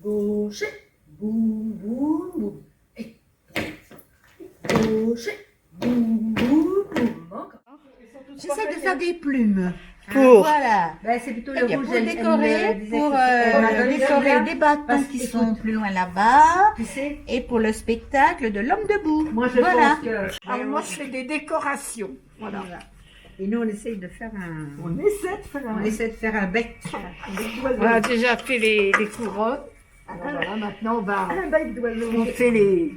Gaucher, boum, boum, boum. Et gaucher, boum, boum, boum. Encore. J'essaie de faire des plumes. Pour Voilà. Ben, c'est plutôt le Pour rouge. décorer, pour elle m'a donné décorer celui-là des bâtons parce qui que, sont écoute, plus loin là-bas. Tu sais, Et pour le spectacle de l'homme debout. moi je Voilà. pense que. Alors moi, je fais des décorations. Voilà. Et nous on essaye de faire un. On essaie de faire On essaie de faire un bec. On a déjà fait les couronnes. Alors voilà, maintenant Un bec d'oiseau. on fait les...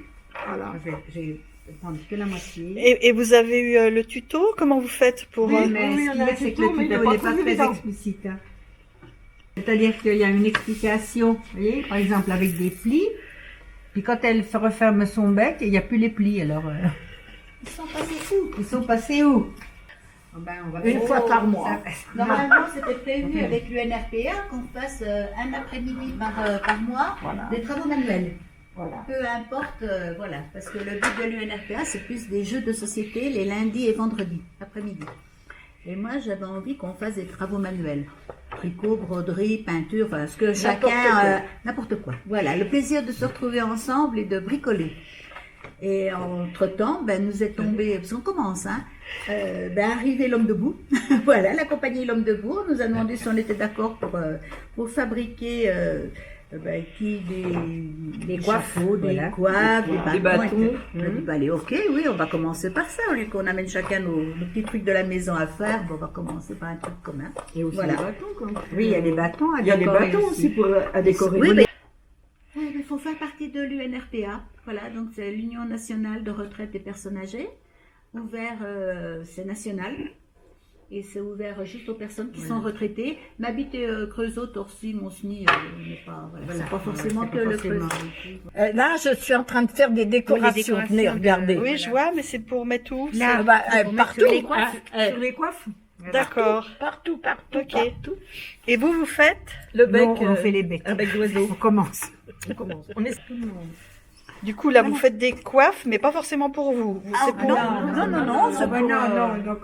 Voilà. J'ai prendre que la moitié. Et vous avez eu le tuto? Comment vous faites pour... Oui, mais oui, ce on qu'il a y a, un c'est que tuto, le mais tuto il est n'est pas pas très très évident. explicite. Hein. C'est-à-dire qu'il y a une explication, vous voyez, par exemple avec des plis, puis quand elle referme son bec, il n'y a plus les plis, alors... Ils sont passés où? Ils sont passés où? Oh ben, on va Une faire- fois par mois. Normalement, c'était prévu avec l'UNRPA qu'on fasse un après-midi par mois Voilà. des travaux manuels. Voilà. Peu importe, voilà, parce que le but de l'UNRPA, c'est plus des jeux de société les lundis et vendredis après-midi. Et moi, j'avais envie qu'on fasse des travaux manuels. Tricot, broderie, peinture, enfin, ce que chacun... N'importe quoi. Voilà, le plaisir de se retrouver ensemble et de bricoler. Et entre-temps, ben, nous est tombé, parce qu'on commence, hein, arrivé l'homme debout. Voilà, la compagnie L'Homme debout nous a demandé si on était d'accord pour fabriquer des chapeaux, des voilà. coiffes, des bâtons. bâtons. On a dit, bah, allez, ok, oui, on va commencer par ça. Au lieu qu'on amène chacun nos petits trucs de la maison à faire, bon, on va commencer par un truc commun. Et aussi Voilà. des bâtons, quoi. Oui, il y a des bâtons à Il y a des décorer bâtons aussi pour, à décorer. Oui, mais il faut faire partie de l'UNRPA. Voilà, donc c'est l'Union nationale de retraite des personnes âgées. Ouvert, c'est national. Et c'est ouvert juste aux personnes qui sont retraitées. Mais habiter Creusot, Torcy, Monceny, on n'est pas, voilà, c'est pas forcément c'est que pas le forcément. Creusot. Là, je suis en train de faire des décorations. Venez, regardez. Oui, je vois, mais c'est pour mettre où? Là, partout. sur les coiffes. Sur les coiffes. D'accord. Partout, partout, Ok. partout. Et vous faites? Le bec, Nous, on fait les becs. un bec d'oiseau. On commence. On commence. On est... Du coup, là, vous faites des coiffes, mais pas forcément pour vous. C'est pour... Non, c'est Ouais, non, donc,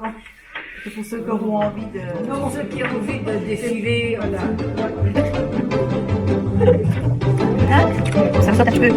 c'est pour ceux qui auront envie de... Non, ceux qui ont envie de défiler, voilà. ça me saute un petit peu.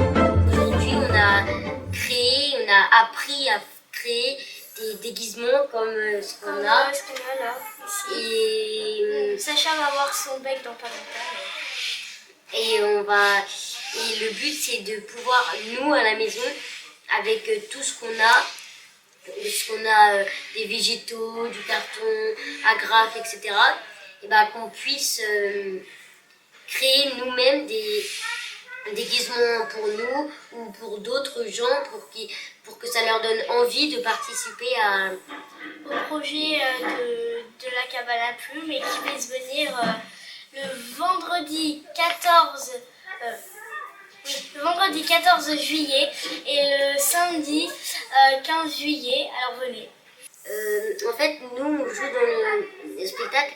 Aujourd'hui, on a appris à créer des déguisements comme ce qu'on a. Ce qu'on a là, ici. Et, Sacha va avoir son bec dans pas longtemps. et le but, c'est de pouvoir, nous, à la maison, avec tout ce qu'on a, des végétaux, du carton, agrafe, etc., et ben, qu'on puisse créer nous-mêmes des déguisements pour nous ou pour d'autres gens pour que ça leur donne envie de participer Au projet de la cabane à plumes et qui va se venir le vendredi 14 le vendredi 14 juillet et le samedi 15 juillet. Alors venez. En fait, nous, on joue dans le spectacle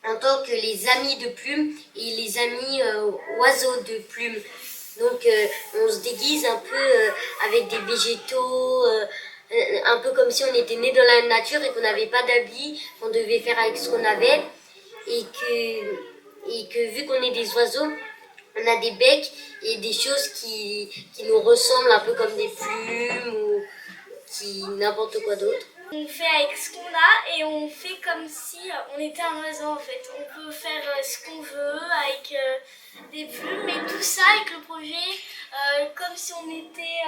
en tant que les amis de Plume et les amis oiseaux de Plume. Donc, on se déguise un peu avec des végétaux, un peu comme si on était né dans la nature et qu'on n'avait pas d'habits, qu'on devait faire avec ce qu'on avait. Et que vu qu'on est des oiseaux, on a des becs et des choses qui nous ressemblent un peu comme des plumes ou n'importe quoi d'autre. On fait avec ce qu'on a et on fait comme si on était un oiseau en fait. On peut faire ce qu'on veut avec des plumes et tout ça avec le projet comme si on était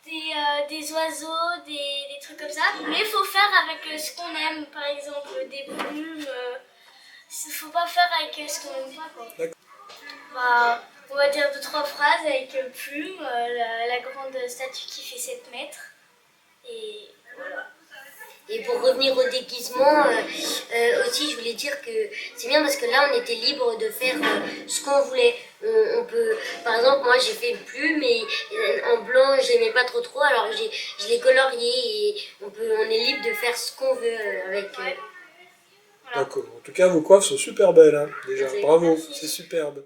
des oiseaux, des trucs comme ça. Mais il faut faire avec ce qu'on aime, par exemple des plumes. Il faut pas faire avec ce qu'on aime pas quoi. Bah, on va dire 2-3 phrases avec plume, la grande statue qui fait 7 mètres. Et voilà. Et pour revenir au déguisement, aussi je voulais dire que c'est bien parce que là on était libre de faire ce qu'on voulait. On peut, par exemple moi j'ai fait une plume et en blanc j'aimais pas trop alors je l'ai colorié et on est libre de faire ce qu'on veut avec. Voilà. D'accord. En tout cas vos coiffes sont super belles hein, déjà. Merci. Bravo, Merci. c'est superbe.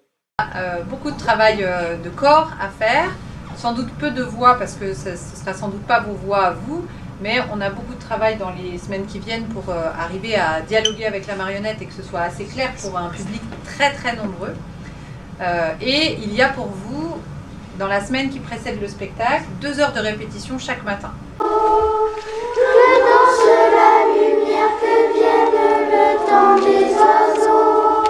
Beaucoup de travail de corps à faire, sans doute peu de voix parce que ce ne sera sans doute pas vos voix à vous, mais on a beaucoup de travail dans les semaines qui viennent pour arriver à dialoguer avec la marionnette et que ce soit assez clair pour un public très très nombreux. Et il y a pour vous, dans la semaine qui précède le spectacle, 2 heures de répétition chaque matin. Que danse la lumière, que vienne le temps des oiseaux,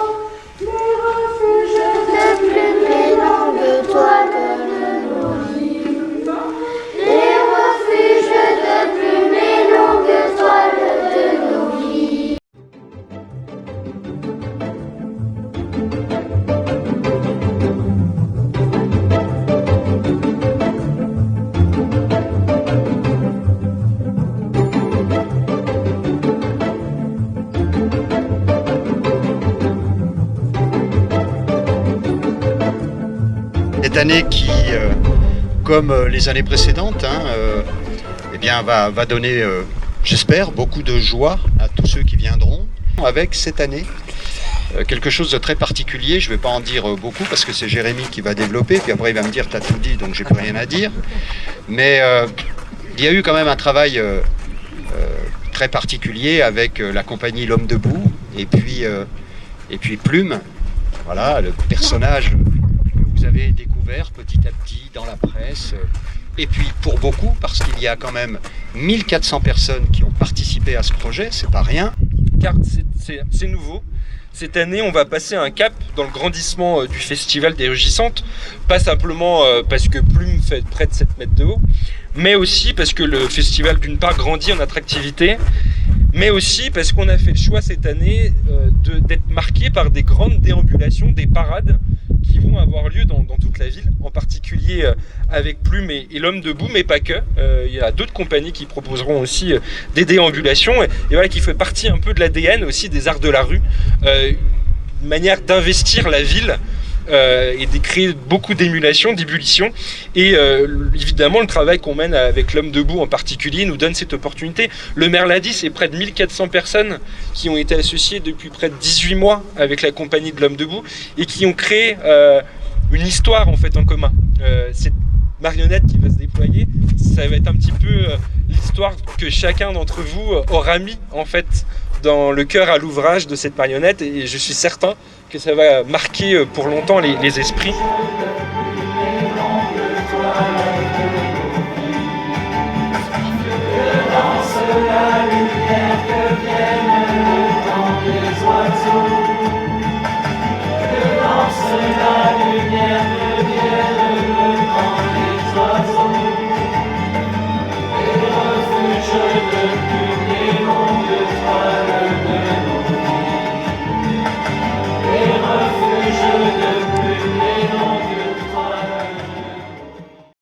les refuges de plumes, les longues toiles de nourrir. Les refuges de plumes, les longues toiles de nourrir. Cette année qui, comme les années précédentes, eh bien, va donner, j'espère, beaucoup de joie à tous ceux qui viendront. Avec cette année, quelque chose de très particulier, je ne vais pas en dire beaucoup parce que c'est Jérémy qui va développer, puis après il va me dire « t'as tout dit, donc j'ai plus rien à dire ». Mais il y a eu quand même un travail très particulier avec la compagnie L'Homme Debout et puis Plume, voilà, le personnage que vous avez découvert petit à petit dans la presse. Et puis pour beaucoup, parce qu'il y a quand même 1400 personnes qui ont participé à ce projet, c'est pas rien. Car c'est nouveau. Cette année, on va passer un cap dans le grandissement du Festival des Rugissantes, pas simplement parce que Plume fait près de 7 mètres de haut, mais aussi parce que le festival d'une part grandit en attractivité, mais aussi parce qu'on a fait le choix cette année d'être marqué par des grandes déambulations, des parades qui vont avoir lieu dans toute la ville, en particulier avec Plume et L'Homme Debout, mais pas que. Il y a d'autres compagnies qui proposeront aussi des déambulations, et voilà, qui fait partie un peu de l'ADN aussi des arts de la rue, une manière d'investir la ville et de créer beaucoup d'émulation, d'ébullition. Et évidemment, le travail qu'on mène avec L'Homme Debout en particulier nous donne cette opportunité. Le maire l'a dit, c'est près de 1400 personnes qui ont été associées depuis près de 18 mois avec la compagnie de L'Homme Debout et qui ont créé une histoire en fait en commun. Cette marionnette qui va se déployer, ça va être un petit peu l'histoire que chacun d'entre vous aura mis en fait dans le cœur à l'ouvrage de cette marionnette, et je suis certain que ça va marquer pour longtemps les esprits.